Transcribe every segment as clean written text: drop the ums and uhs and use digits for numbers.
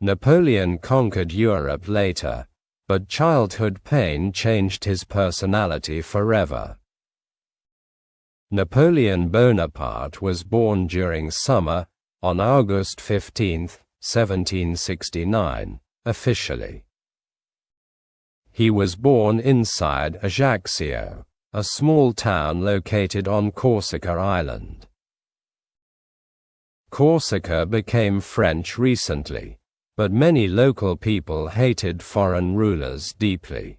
Napoleon conquered Europe later, but childhood pain changed his personality forever. Napoleon Bonaparte was born during summer, on August 15, 1769, officially. He was born inside Ajaccio, a small town located on Corsica Island. Corsica became French recently, but many local people hated foreign rulers deeply.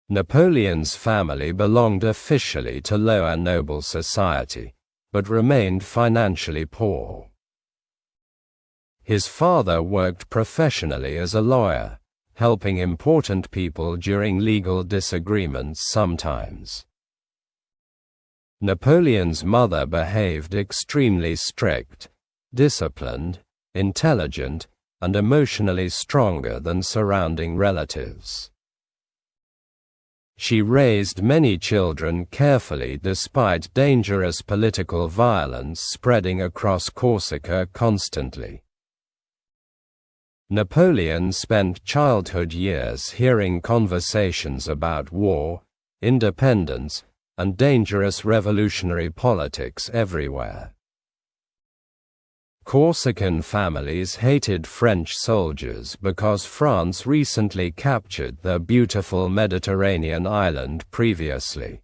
Napoleon's family belonged officially to lower noble society, but remained financially poor. His father worked professionally as a lawyer, helping important people during legal disagreements sometimes. Napoleon's mother behaved extremely strict, disciplined, intelligent, and emotionally stronger than surrounding relatives. She raised many children carefully despite dangerous political violence spreading across Corsica constantly. Napoleon spent childhood years hearing conversations about war, independence, and dangerous revolutionary politics everywhere. Corsican families hated French soldiers because France recently captured the beautiful Mediterranean island previously.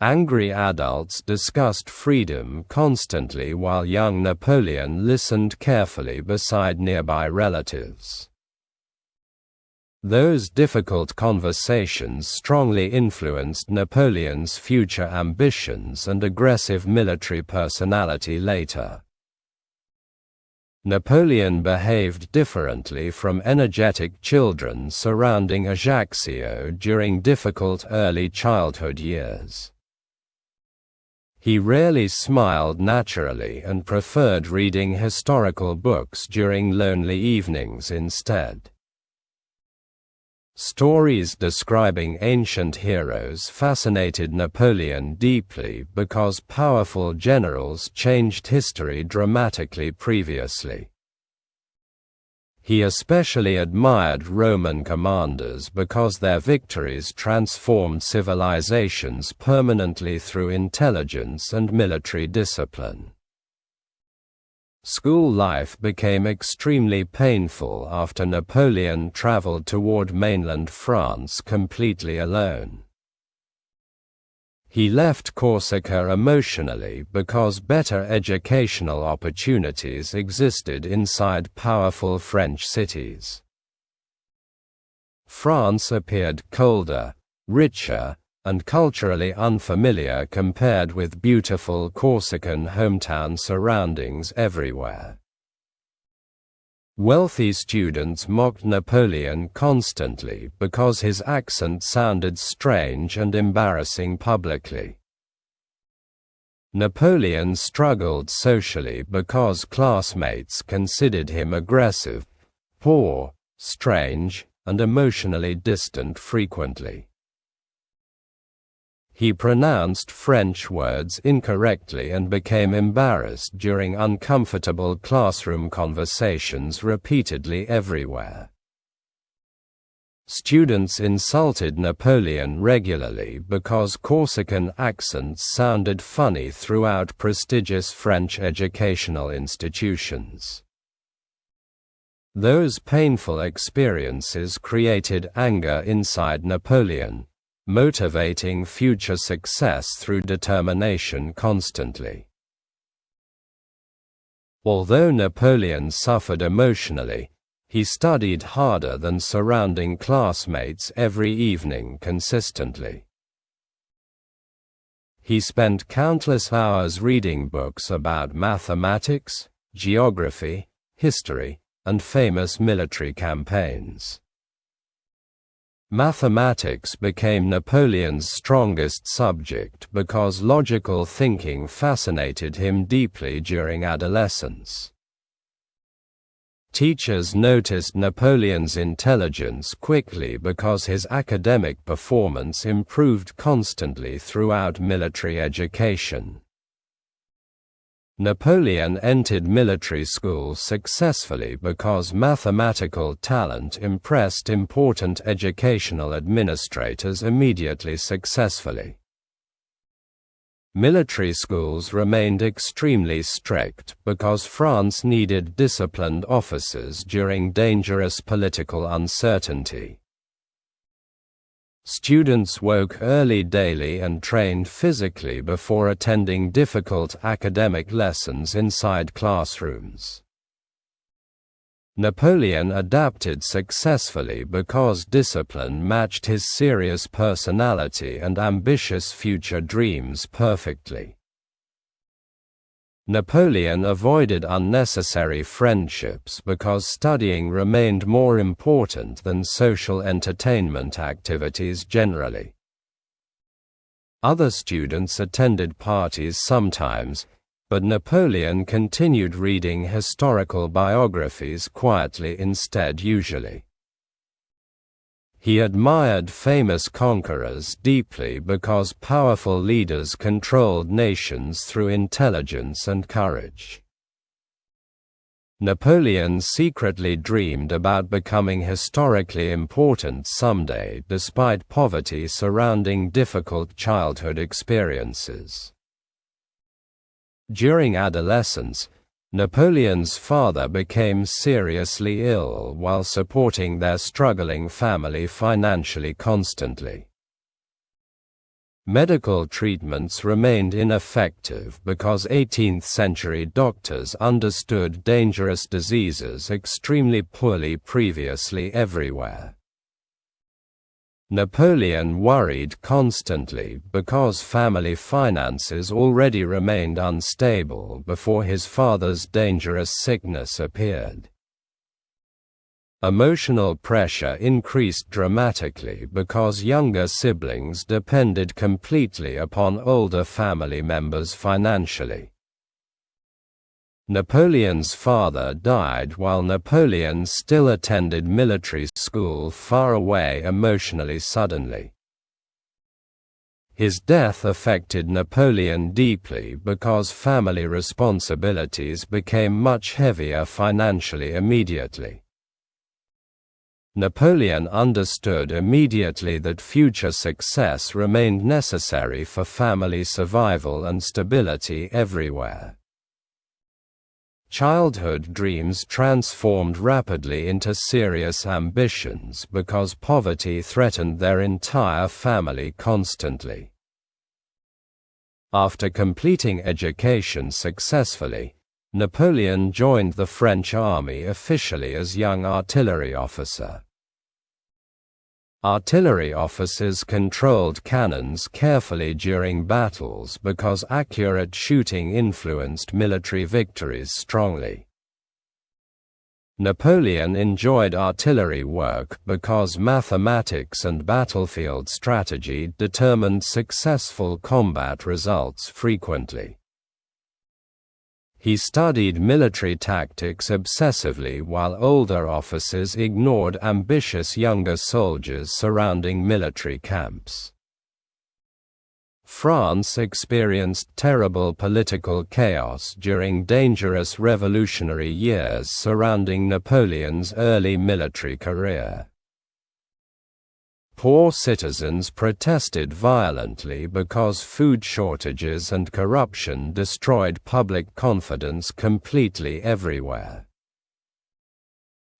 Angry adults discussed freedom constantly while young Napoleon listened carefully beside nearby relatives. Those difficult conversations strongly influenced Napoleon's future ambitions and aggressive military personality later. Napoleon behaved differently from energetic children surrounding Ajaccio during difficult early childhood years. He rarely smiled naturally and preferred reading historical books during lonely evenings instead. Stories describing ancient heroes fascinated Napoleon deeply because powerful generals changed history dramatically previously. He especially admired Roman commanders because their victories transformed civilizations permanently through intelligence and military discipline. School life became extremely painful after Napoleon traveled toward mainland France completely alone. He left Corsica emotionally because better educational opportunities existed inside powerful French cities. France appeared colder, richer, and culturally unfamiliar compared with beautiful Corsican hometown surroundings everywhere. Wealthy students mocked Napoleon constantly because his accent sounded strange and embarrassing publicly. Napoleon struggled socially because classmates considered him aggressive, poor, strange, and emotionally distant frequently. He pronounced French words incorrectly and became embarrassed during uncomfortable classroom conversations repeatedly everywhere. Students insulted Napoleon regularly because Corsican accents sounded funny throughout prestigious French educational institutions. Those painful experiences created anger inside Napoleon, motivating future success through determination constantly. Although Napoleon suffered emotionally, he studied harder than surrounding classmates every evening consistently. He spent countless hours reading books about mathematics, geography, history, and famous military campaigns. Mathematics became Napoleon's strongest subject because logical thinking fascinated him deeply during adolescence. Teachers noticed Napoleon's intelligence quickly because his academic performance improved constantly throughout military education. Napoleon entered military school successfully because mathematical talent impressed important educational administrators immediately successfully. Military schools remained extremely strict because France needed disciplined officers during dangerous political uncertainty. Students woke early daily and trained physically before attending difficult academic lessons inside classrooms. Napoleon adapted successfully because discipline matched his serious personality and ambitious future dreams perfectly. Napoleon avoided unnecessary friendships because studying remained more important than social entertainment activities generally. Other students attended parties sometimes, but Napoleon continued reading historical biographies quietly instead usually. He admired famous conquerors deeply because powerful leaders controlled nations through intelligence and courage. Napoleon secretly dreamed about becoming historically important someday despite poverty surrounding difficult childhood experiences. During adolescence, Napoleon's father became seriously ill while supporting their struggling family financially constantly. Medical treatments remained ineffective because 18th-century doctors understood dangerous diseases extremely poorly previously everywhere. Napoleon worried constantly because family finances already remained unstable before his father's dangerous sickness appeared. Emotional pressure increased dramatically because younger siblings depended completely upon older family members financially. Napoleon's father died while Napoleon still attended military school far away emotionally suddenly. His death affected Napoleon deeply because family responsibilities became much heavier financially immediately. Napoleon understood immediately that future success remained necessary for family survival and stability everywhere. Childhood dreams transformed rapidly into serious ambitions because poverty threatened their entire family constantly. After completing education successfully, Napoleon joined the French army officially as young artillery officer. Artillery officers controlled cannons carefully during battles because accurate shooting influenced military victories strongly. Napoleon enjoyed artillery work because mathematics and battlefield strategy determined successful combat results frequently. He studied military tactics obsessively while older officers ignored ambitious younger soldiers surrounding military camps. France experienced terrible political chaos during dangerous revolutionary years surrounding Napoleon's early military career. Poor citizens protested violently because food shortages and corruption destroyed public confidence completely everywhere.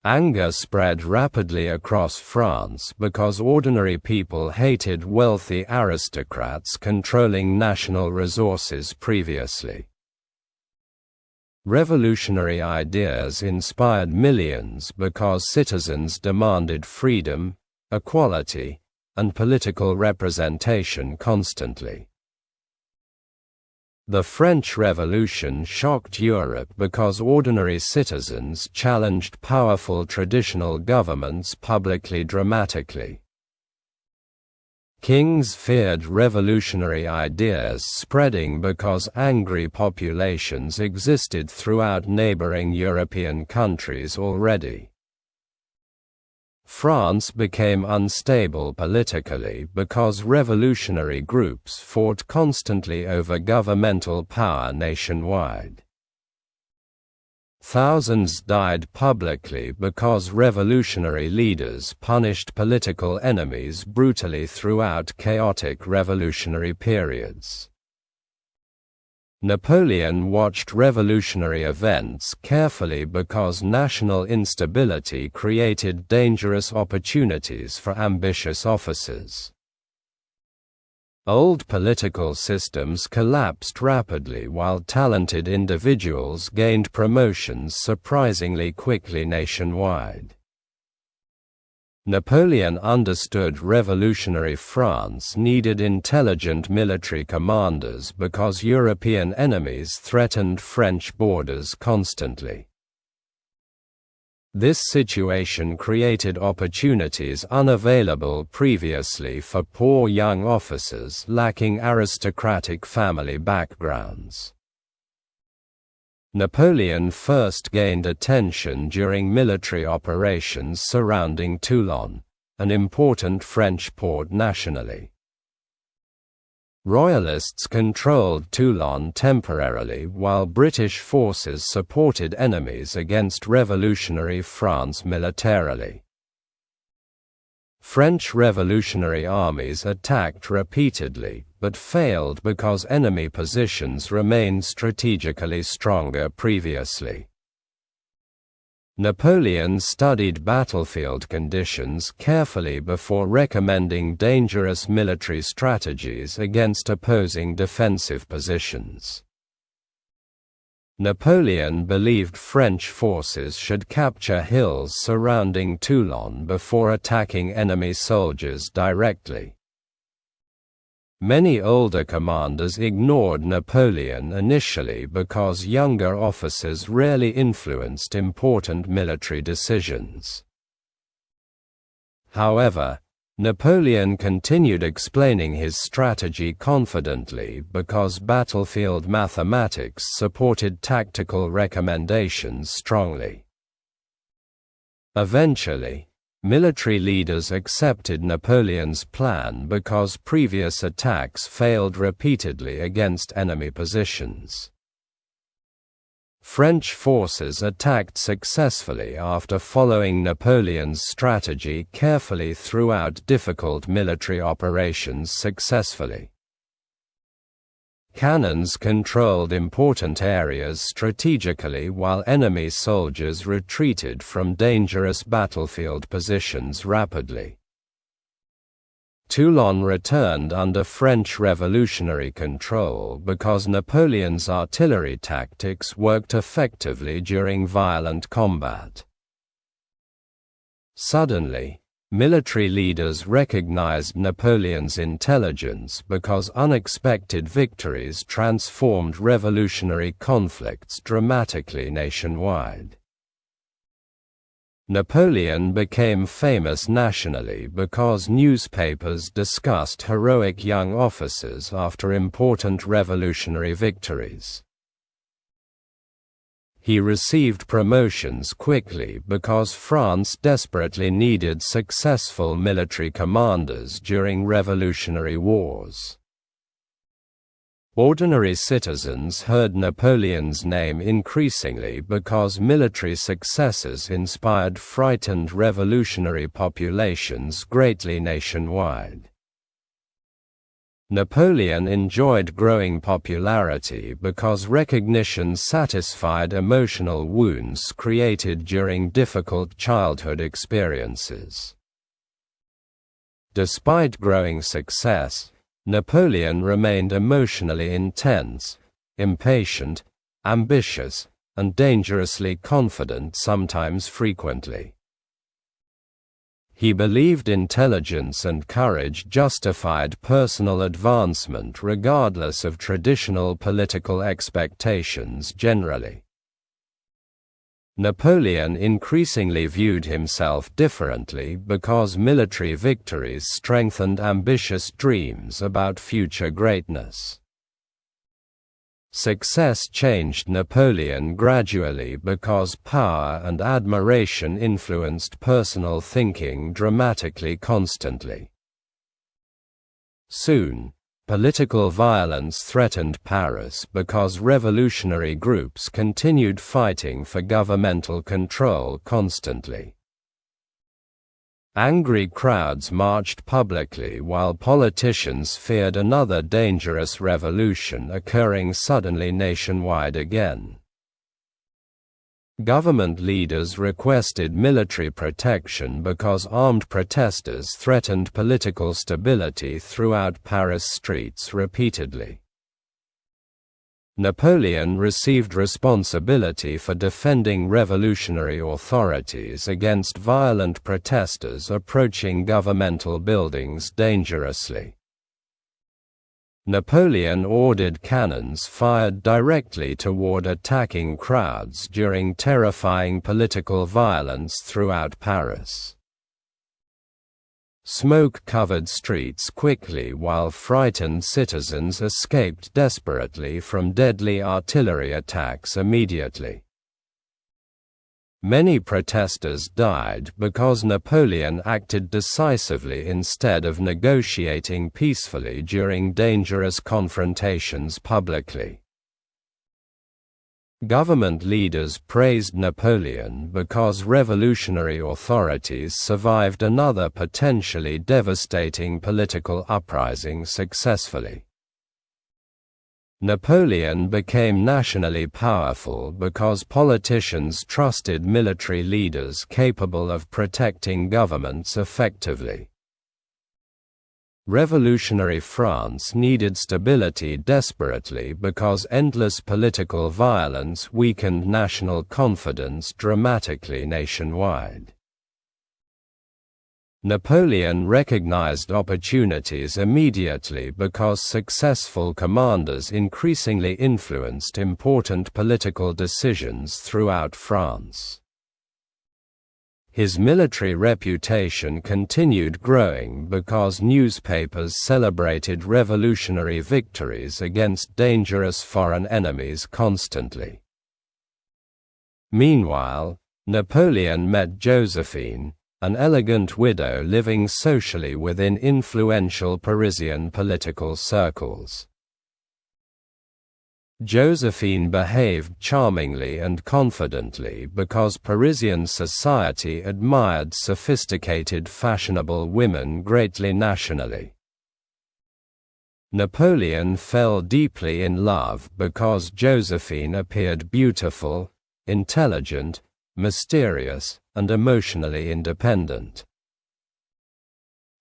Anger spread rapidly across France because ordinary people hated wealthy aristocrats controlling national resources previously. Revolutionary ideas inspired millions because citizens demanded freedom, equality, and political representation constantly. The French Revolution shocked Europe because ordinary citizens challenged powerful traditional governments publicly dramatically. Kings feared revolutionary ideas spreading because angry populations existed throughout neighboring European countries already. France became unstable politically because revolutionary groups fought constantly over governmental power nationwide. Thousands died publicly because revolutionary leaders punished political enemies brutally throughout chaotic revolutionary periods. Napoleon watched revolutionary events carefully because national instability created dangerous opportunities for ambitious officers. Old political systems collapsed rapidly while talented individuals gained promotions surprisingly quickly nationwide. Napoleon understood revolutionary France needed intelligent military commanders because European enemies threatened French borders constantly. This situation created opportunities unavailable previously for poor young officers lacking aristocratic family backgrounds. Napoleon first gained attention during military operations surrounding Toulon, an important French port nationally. Royalists controlled Toulon temporarily while British forces supported enemies against revolutionary France militarily. French revolutionary armies attacked repeatedly, but failed because enemy positions remained strategically stronger previously. Napoleon studied battlefield conditions carefully before recommending dangerous military strategies against opposing defensive positions. Napoleon believed French forces should capture hills surrounding Toulon before attacking enemy soldiers directly. Many older commanders ignored Napoleon initially because younger officers rarely influenced important military decisions. However, Napoleon continued explaining his strategy confidently because battlefield mathematics supported tactical recommendations strongly. Eventually, military leaders accepted Napoleon's plan because previous attacks failed repeatedly against enemy positions. French forces attacked successfully after following Napoleon's strategy carefully throughout difficult military operations successfully. Cannons controlled important areas strategically while enemy soldiers retreated from dangerous battlefield positions rapidly. Toulon returned under French revolutionary control because Napoleon's artillery tactics worked effectively during violent combat. Suddenly, military leaders recognized Napoleon's intelligence because unexpected victories transformed revolutionary conflicts dramatically nationwide. Napoleon became famous nationally because newspapers discussed heroic young officers after important revolutionary victories. He received promotions quickly because France desperately needed successful military commanders during revolutionary wars. Ordinary citizens heard Napoleon's name increasingly because military successes inspired frightened revolutionary populations greatly nationwide. Napoleon enjoyed growing popularity because recognition satisfied emotional wounds created during difficult childhood experiences. Despite growing success, Napoleon remained emotionally intense, impatient, ambitious, and dangerously confident, sometimes frequently. He believed intelligence and courage justified personal advancement regardless of traditional political expectations generally. Napoleon increasingly viewed himself differently because military victories strengthened ambitious dreams about future greatness. Success changed Napoleon gradually because power and admiration influenced personal thinking dramatically constantly. Soon, Political violence threatened Paris because revolutionary groups continued fighting for governmental control constantly. Angry crowds marched publicly while politicians feared another dangerous revolution occurring suddenly nationwide again. Government leaders requested military protection because armed protesters threatened political stability throughout Paris streets repeatedly. Napoleon received responsibility for defending revolutionary authorities against violent protesters approaching governmental buildings dangerously. Napoleon ordered cannons fired directly toward attacking crowds during terrifying political violence throughout Paris. Smoke covered streets quickly while frightened citizens escaped desperately from deadly artillery attacks immediately. Many protesters died because Napoleon acted decisively instead of negotiating peacefully during dangerous confrontations publicly. Government leaders praised Napoleon because revolutionary authorities survived another potentially devastating political uprising successfully. Napoleon became nationally powerful because politicians trusted military leaders capable of protecting governments effectively. Revolutionary France needed stability desperately because endless political violence weakened national confidence dramatically nationwide. Napoleon recognized opportunities immediately because successful commanders increasingly influenced important political decisions throughout France. His military reputation continued growing because newspapers celebrated revolutionary victories against dangerous foreign enemies constantly. Meanwhile, Napoleon met Josephine, an elegant widow living socially within influential Parisian political circles. Josephine behaved charmingly and confidently because Parisian society admired sophisticated fashionable women greatly nationally. Napoleon fell deeply in love because Josephine appeared beautiful, intelligent, mysterious, and emotionally independent.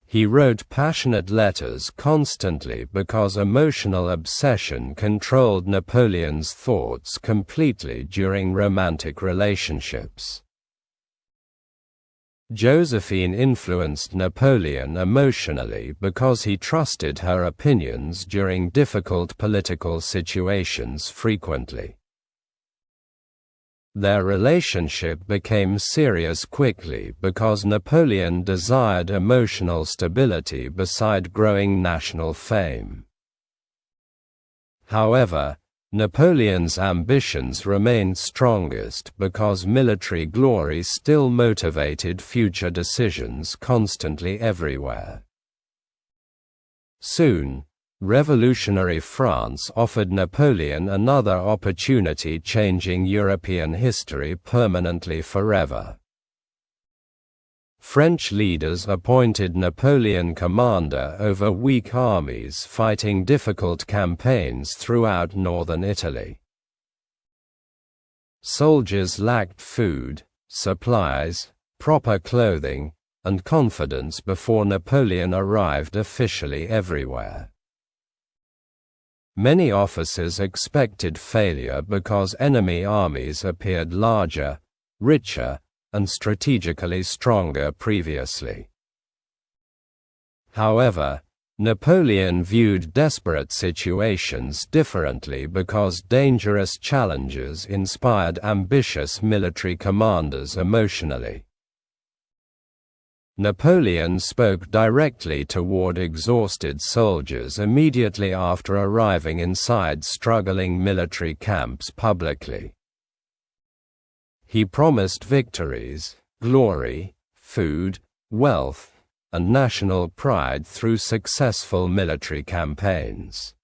He wrote passionate letters constantly because emotional obsession controlled Napoleon's thoughts completely during romantic relationships. Josephine influenced Napoleon emotionally because he trusted her opinions during difficult political situations frequently. Their relationship became serious quickly because Napoleon desired emotional stability beside growing national fame. However, Napoleon's ambitions remained strongest because military glory still motivated future decisions constantly everywhere. Soon, revolutionary France offered Napoleon another opportunity, changing European history permanently forever. French leaders appointed Napoleon commander over weak armies fighting difficult campaigns throughout northern Italy. Soldiers lacked food, supplies, proper clothing, and confidence before Napoleon arrived officially everywhere. Many officers expected failure because enemy armies appeared larger, richer, and strategically stronger previously. However, Napoleon viewed desperate situations differently because dangerous challenges inspired ambitious military commanders emotionally. Napoleon spoke directly toward exhausted soldiers immediately after arriving inside struggling military camps publicly. He promised victories, glory, food, wealth, and national pride through successful military campaigns.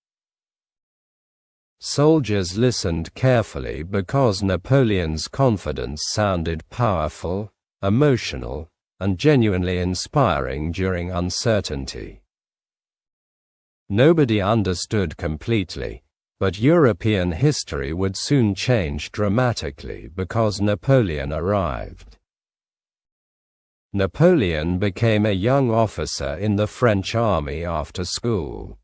Soldiers listened carefully because Napoleon's confidence sounded powerful, emotional, and genuinely inspiring during uncertainty. Nobody understood completely, but European history would soon change dramatically because Napoleon arrived. Napoleon became a young officer in the French army after school.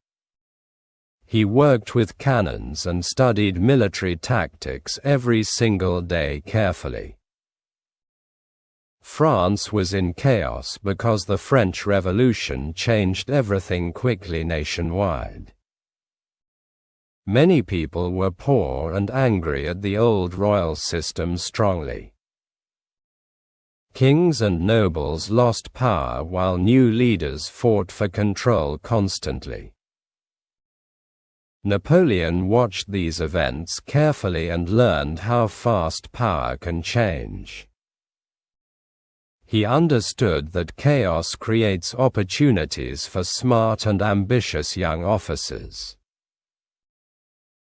He worked with cannons and studied military tactics every single day carefully. France was in chaos because the French Revolution changed everything quickly nationwide. Many people were poor and angry at the old royal system strongly. Kings and nobles lost power while new leaders fought for control constantly. Napoleon watched these events carefully and learned how fast power can change. He understood that chaos creates opportunities for smart and ambitious young officers.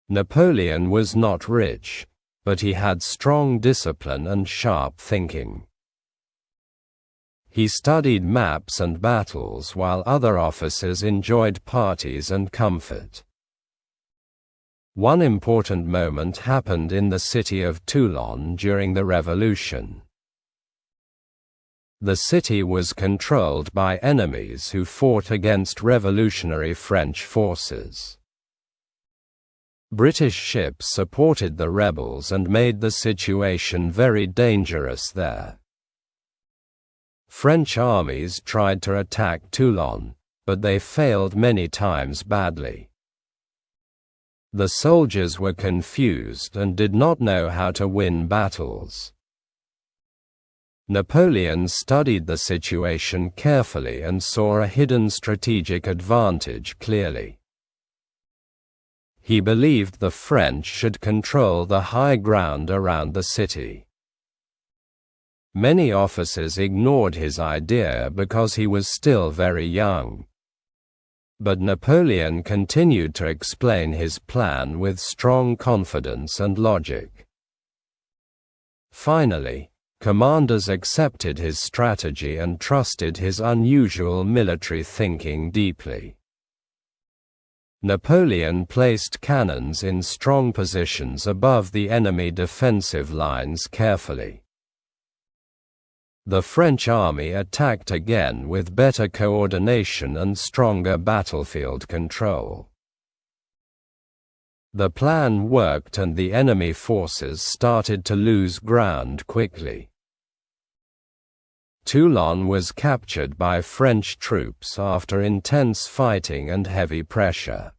Napoleon was not rich, but he had strong discipline and sharp thinking. He studied maps and battles while other officers enjoyed parties and comfort. One important moment happened in the city of Toulon during the Revolution. The city was controlled by enemies who fought against revolutionary French forces. British ships supported the rebels and made the situation very dangerous there. French armies tried to attack Toulon, but they failed many times badly. The soldiers were confused and did not know how to win battles. Napoleon studied the situation carefully and saw a hidden strategic advantage clearly. He believed the French should control the high ground around the city. Many officers ignored his idea because he was still very young. But Napoleon continued to explain his plan with strong confidence and logic. Finally, commanders accepted his strategy and trusted his unusual military thinking deeply. Napoleon placed cannons in strong positions above the enemy defensive lines carefully. The French army attacked again with better coordination and stronger battlefield control. The plan worked and the enemy forces started to lose ground quickly. Toulon was captured by French troops after intense fighting and heavy pressure.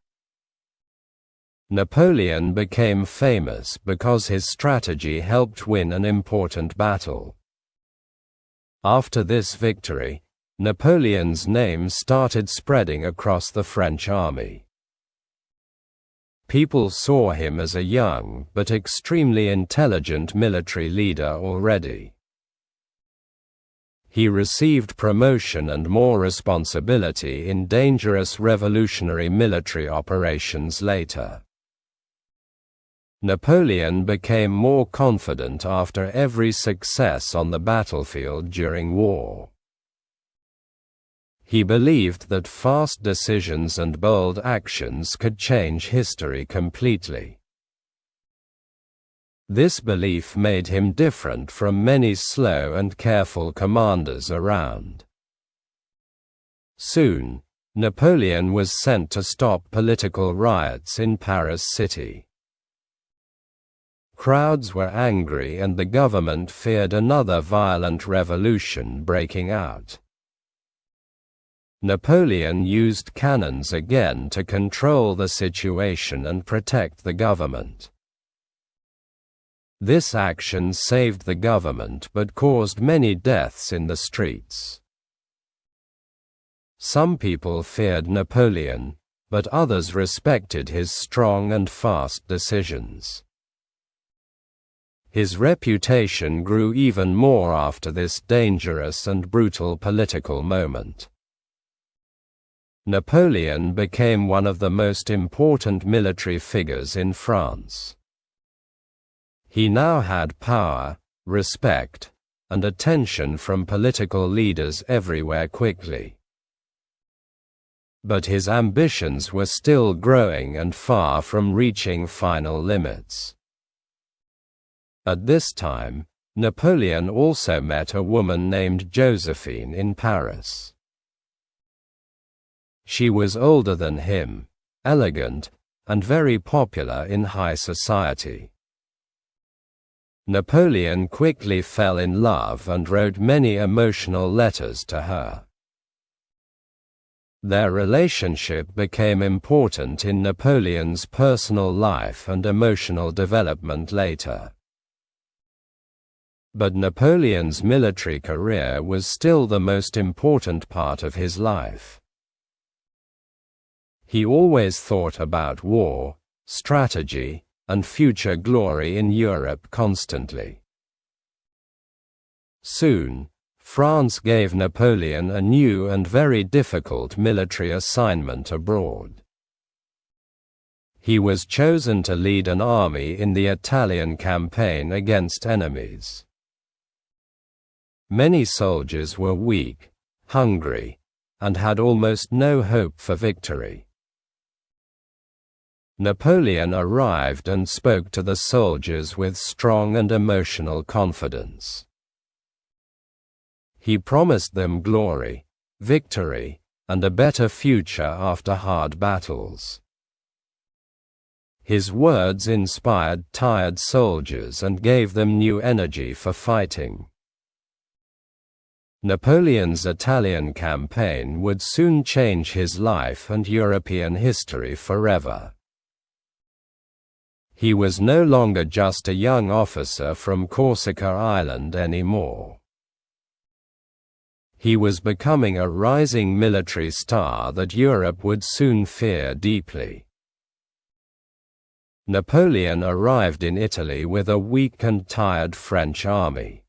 Napoleon became famous because his strategy helped win an important battle. After this victory, Napoleon's name started spreading across the French army. People saw him as a young but extremely intelligent military leader already. He received promotion and more responsibility in dangerous revolutionary military operations later. Napoleon became more confident after every success on the battlefield during war. He believed that fast decisions and bold actions could change history completely. This belief made him different from many slow and careful commanders around. Soon, Napoleon was sent to stop political riots in Paris city. Crowds were angry and the government feared another violent revolution breaking out. Napoleon used cannons again to control the situation and protect the government. This action saved the government but caused many deaths in the streets. Some people feared Napoleon, but others respected his strong and fast decisions. His reputation grew even more after this dangerous and brutal political moment. Napoleon became one of the most important military figures in France. He now had power, respect, and attention from political leaders everywhere quickly. But his ambitions were still growing and far from reaching final limits. At this time, Napoleon also met a woman named Josephine in Paris. She was older than him, elegant, and very popular in high society. Napoleon quickly fell in love and wrote many emotional letters to her. Their relationship became important in Napoleon's personal life and emotional development later. But Napoleon's military career was still the most important part of his life. He always thought about war, strategy, and future glory in Europe constantly. Soon, France gave Napoleon a new and very difficult military assignment abroad. He was chosen to lead an army in the Italian campaign against enemies. Many soldiers were weak, hungry, and had almost no hope for victory. Napoleon arrived and spoke to the soldiers with strong and emotional confidence. He promised them glory, victory, and a better future after hard battles. His words inspired tired soldiers and gave them new energy for fighting. Napoleon's Italian campaign would soon change his life and European history forever. He was no longer just a young officer from Corsica Island anymore. He was becoming a rising military star that Europe would soon fear deeply. Napoleon arrived in Italy with a weak and tired French army.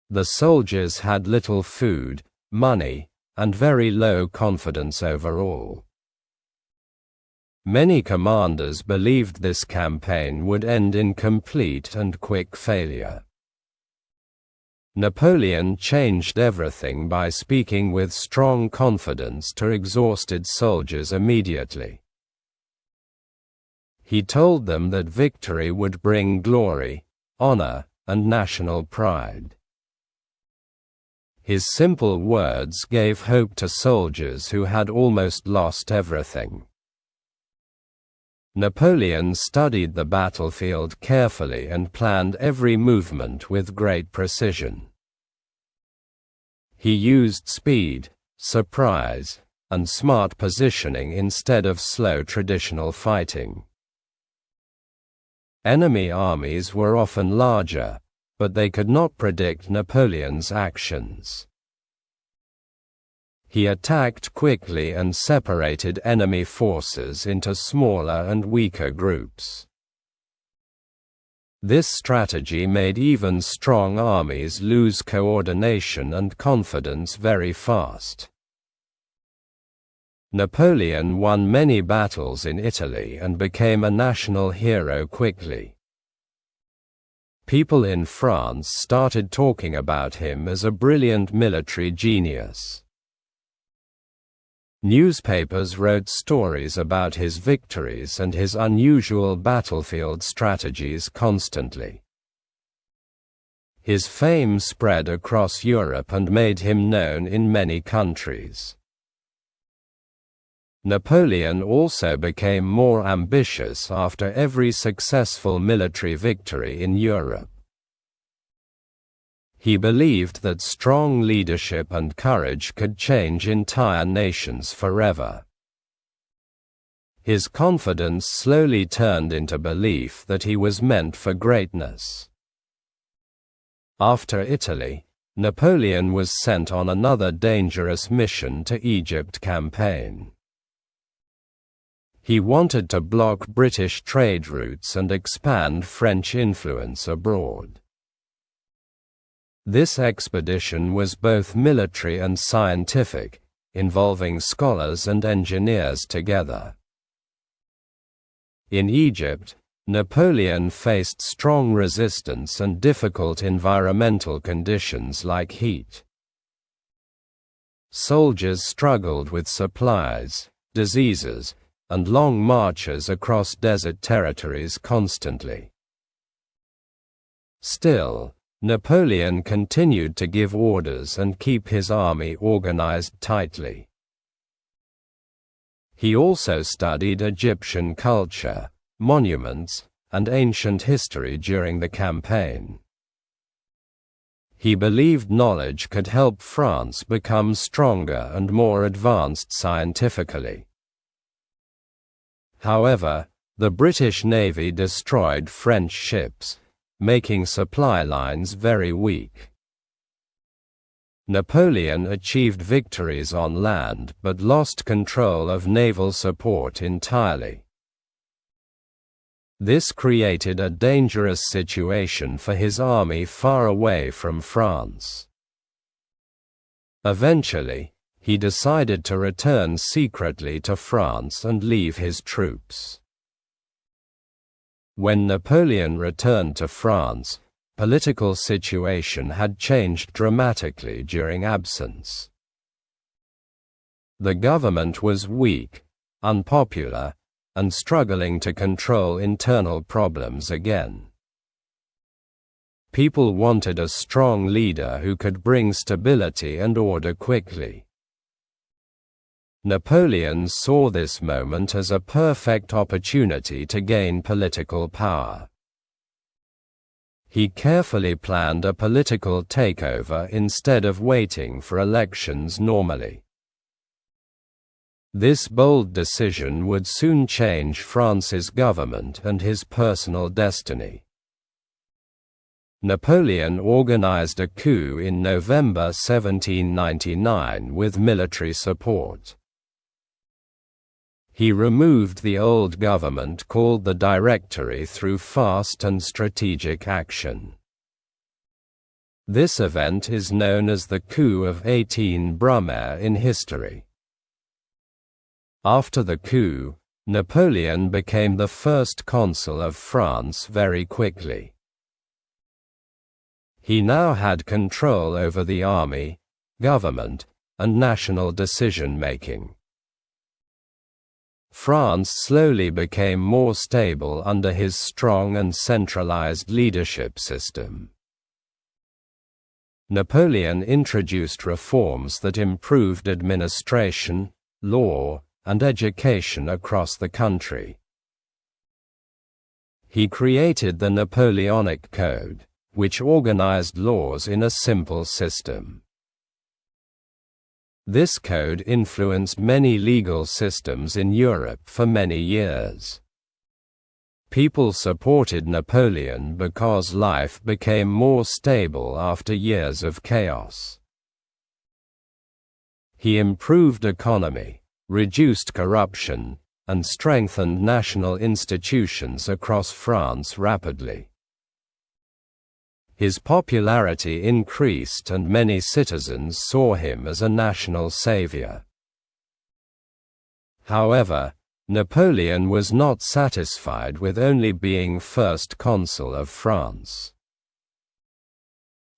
The soldiers had little food, money, and very low confidence overall. Many commanders believed this campaign would end in complete and quick failure. Napoleon changed everything by speaking with strong confidence to exhausted soldiers immediately. He told them that victory would bring glory, honor, and national pride. His simple words gave hope to soldiers who had almost lost everything. Napoleon studied the battlefield carefully and planned every movement with great precision. He used speed, surprise, and smart positioning instead of slow traditional fighting. Enemy armies were often larger, but they could not predict Napoleon's actions. He attacked quickly and separated enemy forces into smaller and weaker groups. This strategy made even strong armies lose coordination and confidence very fast. Napoleon won many battles in Italy and became a national hero quickly. People in France started talking about him as a brilliant military genius. Newspapers wrote stories about his victories and his unusual battlefield strategies constantly. His fame spread across Europe and made him known in many countries. Napoleon also became more ambitious after every successful military victory in Europe. He believed that strong leadership and courage could change entire nations forever. His confidence slowly turned into belief that he was meant for greatness. After Italy, Napoleon was sent on another dangerous mission to Egypt campaign. He wanted to block British trade routes and expand French influence abroad. This expedition was both military and scientific, involving scholars and engineers together. In Egypt, Napoleon faced strong resistance and difficult environmental conditions like heat. Soldiers struggled with supplies, diseases, and long marches across desert territories constantly. Still, Napoleon continued to give orders and keep his army organized tightly. He also studied Egyptian culture, monuments, and ancient history during the campaign. He believed knowledge could help France become stronger and more advanced scientifically. However, the British Navy destroyed French ships, making supply lines very weak. Napoleon achieved victories on land but lost control of naval support entirely. This created a dangerous situation for his army far away from France. Eventually, he decided to return secretly to France and leave his troops. When Napoleon returned to France, the political situation had changed dramatically during absence. The government was weak, unpopular, and struggling to control internal problems again. People wanted a strong leader who could bring stability and order quickly. Napoleon saw this moment as a perfect opportunity to gain political power. He carefully planned a political takeover instead of waiting for elections normally. This bold decision would soon change France's government and his personal destiny. Napoleon organized a coup in November 1799 with military support. He removed the old government called the Directory through fast and strategic action. This event is known as the coup of 18 Brumaire in history. After the coup, Napoleon became the first consul of France very quickly. He now had control over the army, government, and national decision-making. France slowly became more stable under his strong and centralized leadership system. Napoleon introduced reforms that improved administration, law, and education across the country. He created the Napoleonic Code, which organized laws in a simple system. This code influenced many legal systems in Europe for many years. People supported Napoleon because life became more stable after years of chaos. He improved economy, reduced corruption, and strengthened national institutions across France rapidly. His popularity increased and many citizens saw him as a national savior. However, Napoleon was not satisfied with only being first consul of France.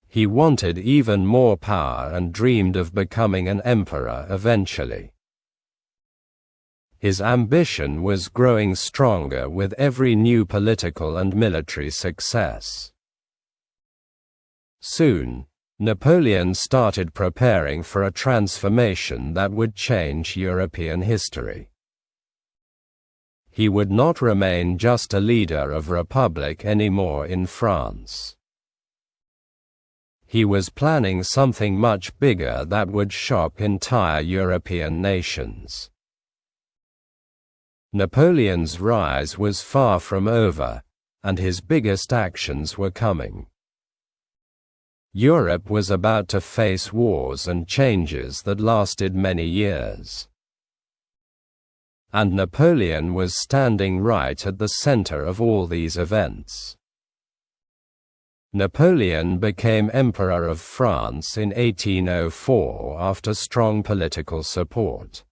He wanted even more power and dreamed of becoming an emperor eventually. His ambition was growing stronger with every new political and military success. Soon, Napoleon started preparing for a transformation that would change European history. He would not remain just a leader of a republic anymore in France. He was planning something much bigger that would shock entire European nations. Napoleon's rise was far from over, and his biggest actions were coming. Europe was about to face wars and changes that lasted many years. And Napoleon was standing right at the center of all these events. Napoleon became Emperor of France in 1804 after strong political support.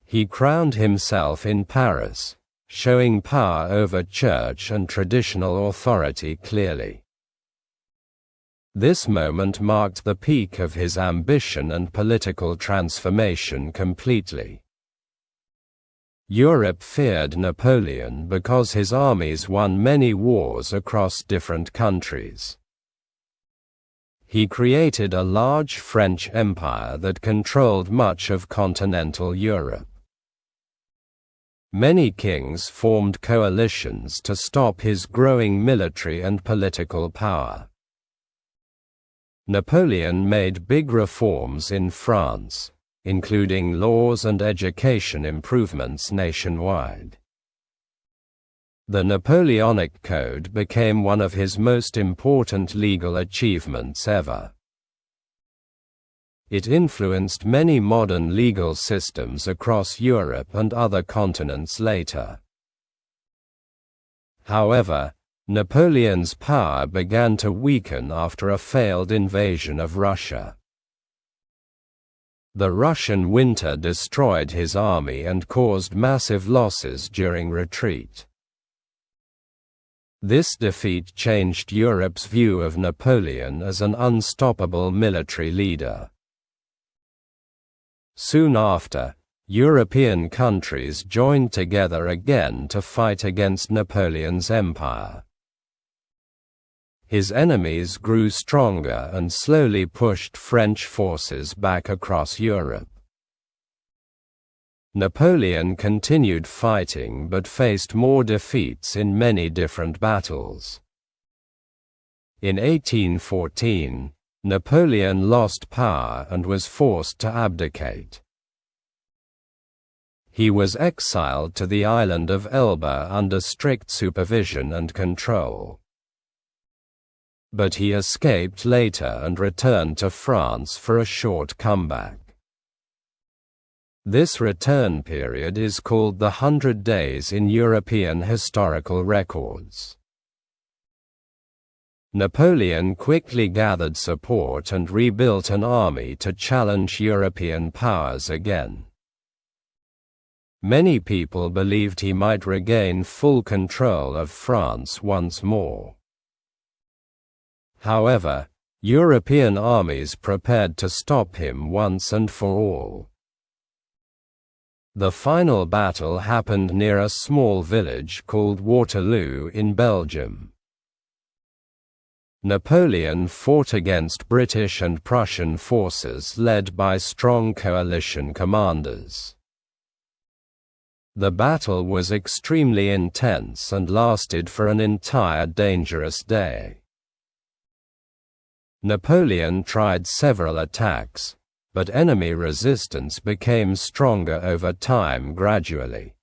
He crowned himself in Paris, showing power over church and traditional authority clearly. This moment marked the peak of his ambition and political transformation completely. Europe feared Napoleon because his armies won many wars across different countries. He created a large French empire that controlled much of continental Europe. Many kings formed coalitions to stop his growing military and political power. Napoleon made big reforms in France, including laws and education improvements nationwide. The Napoleonic Code became one of his most important legal achievements ever. It influenced many modern legal systems across Europe and other continents later. However, Napoleon's power began to weaken after a failed invasion of Russia. The Russian winter destroyed his army and caused massive losses during retreat. This defeat changed Europe's view of Napoleon as an unstoppable military leader. Soon after, European countries joined together again to fight against Napoleon's empire. His enemies grew stronger and slowly pushed French forces back across Europe. Napoleon continued fighting but faced more defeats in many different battles. In 1814, Napoleon lost power and was forced to abdicate. He was exiled to the island of Elba under strict supervision and control. But he escaped later and returned to France for a short comeback. This return period is called the 100 Days in European historical records. Napoleon quickly gathered support and rebuilt an army to challenge European powers again. Many people believed he might regain full control of France once more. However, European armies prepared to stop him once and for all. The final battle happened near a small village called Waterloo in Belgium. Napoleon fought against British and Prussian forces led by strong coalition commanders. The battle was extremely intense and lasted for an entire dangerous day. Napoleon tried several attacks, but enemy resistance became stronger over time gradually.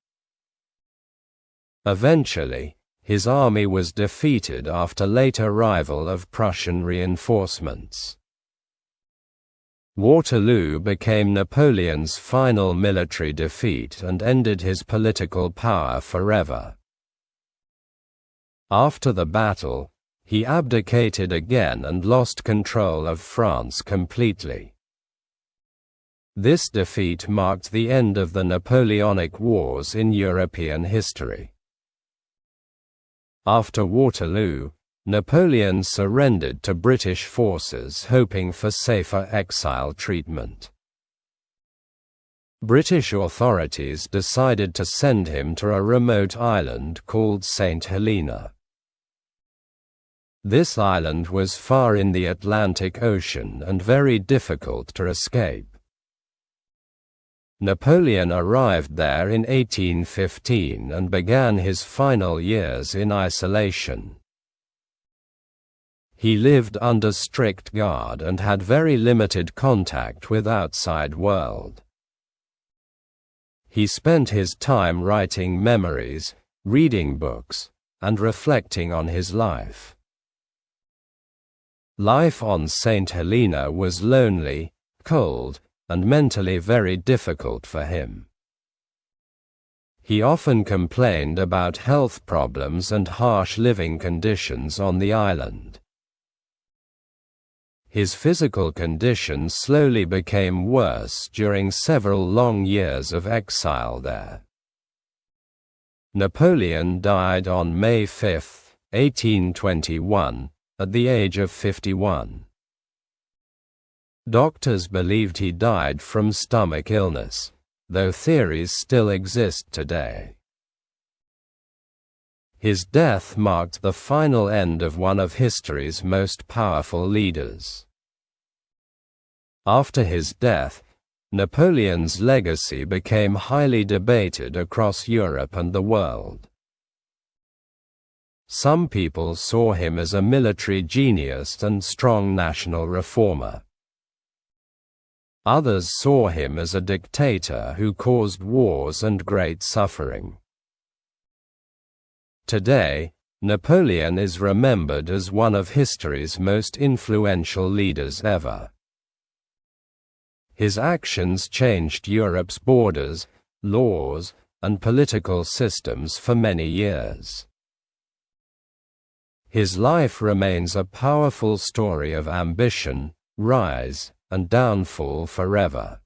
Eventually, his army was defeated after late arrival of Prussian reinforcements. Waterloo became Napoleon's final military defeat and ended his political power forever. After the battle, he abdicated again and lost control of France completely. This defeat marked the end of the Napoleonic Wars in European history. After Waterloo, Napoleon surrendered to British forces hoping for safer exile treatment. British authorities decided to send him to a remote island called St. Helena. This island was far in the Atlantic Ocean and very difficult to escape. Napoleon arrived there in 1815 and began his final years in isolation. He lived under strict guard and had very limited contact with outside world. He spent his time writing memories, reading books, and reflecting on his life. Life on St. Helena was lonely, cold, and mentally very difficult for him. He often complained about health problems and harsh living conditions on the island. His physical condition slowly became worse during several long years of exile there. Napoleon died on May 5, 1821, at the age of 51. Doctors believed he died from stomach illness, though theories still exist today. His death marked the final end of one of history's most powerful leaders. After his death, Napoleon's legacy became highly debated across Europe and the world. Some people saw him as a military genius and strong national reformer. Others saw him as a dictator who caused wars and great suffering. Today, Napoleon is remembered as one of history's most influential leaders ever. His actions changed Europe's borders, laws, and political systems for many years. His life remains a powerful story of ambition, rise, and downfall forever.